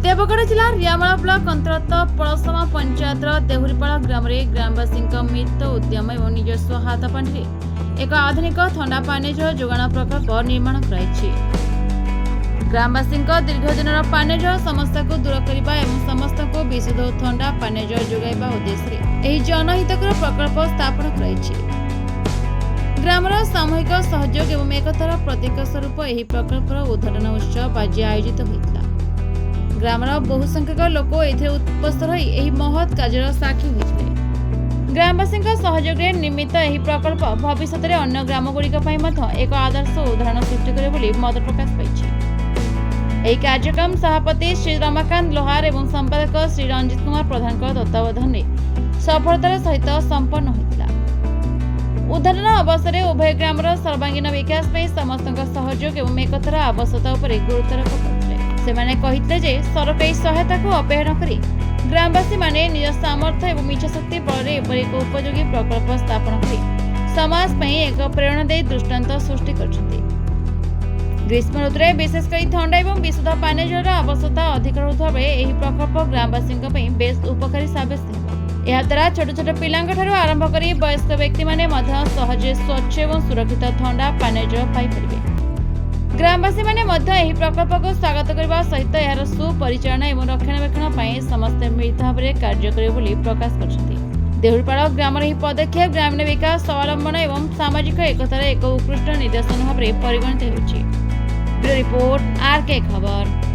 देवगढ़ जिला रियामला ब्लॉक अंतर्गत पड़समा पंचायत देहुरीपाड़ ग्राम ग्रामवासी मिलित उद्यम और निजस्व हाथ पांठि एक आधुनिक थंडा पानीय जल जोगाण प्रकल्प निर्माण कराई। ग्रामवासी दीर्घ दिन पानीय जल समस्या को दूर करने और समस्त को विशुद्ध थंडा पानीय जल जोगाइबा उद्देश्य यह जनहितकर प्रकल्प स्थापन कराई। ग्रामर सामूहिक सहयोग एवं एकतार प्रतीक स्वरूप यह प्रकल्पर उद्घाटन उत्सव आज आयोजित होता। ग्रामर बहु संख्यक लोक उपस्थित रही महत् कार्यर साक्षी होते। ग्रामवासी सहयोग निर्मित यह प्रकल्प भविष्य में अन्य ग्रामगुड़िक एक आदर्श उदाहरण सृष्टि करे मत प्रकाश पाई। कार्यक्रम सभापति श्री रमाकांत लोहार एवं संपादक श्री रंजित कुमार प्रधान तत्वावधान में सफलतार सहित संपन्न होता। उद्घाटन अवसर में उभय ग्रामर सर्वांगीन विकास समस्त सहयोग एवं एकतार आवश्यकता गुरुत्वारोप करते। सेमाने कहितले जे सरकारी सहायता को अपेक्षा न करी ग्रामवासी माने निज सामर्थ्य एवं इच्छाशक्ति बल एक उपयोगी प्रकल्प स्थापन करी समाज में एक प्रेरणादायी दृष्टांत सृष्टि करछथि। ग्रीष्म ऋतु में विशेषकर ठंडा एवं विशुद्ध पानीय जल आवश्यकता अधिक होता बेले यह प्रकल्प ग्रामवासी बेस उपकारी साब्यस्त होगा। यह द्वारा छोट छोट पिलांठारू आरंभ कर वयस्क व्यक्ति माने सहजे स्वच्छ एवं सुरक्षित ठंडा पानीय जल पाइपर। ग्रामवासी माने प्रकल्प को स्वागत करने सहित यार सुपरिचालना और रक्षणाबेक्षण समस्ते मिलित भाव में कार्य करेंगे प्रकाश कर। देहुरीपाड़ ग्रामर यह पदक्षेप ग्रामीण विकास स्वावलंबन एवं सामाजिक एकतार एक उत्कृष्ट निदर्शन भाव में परिगणित होछि। ब्यूरो रिपोर्ट आरके खबर।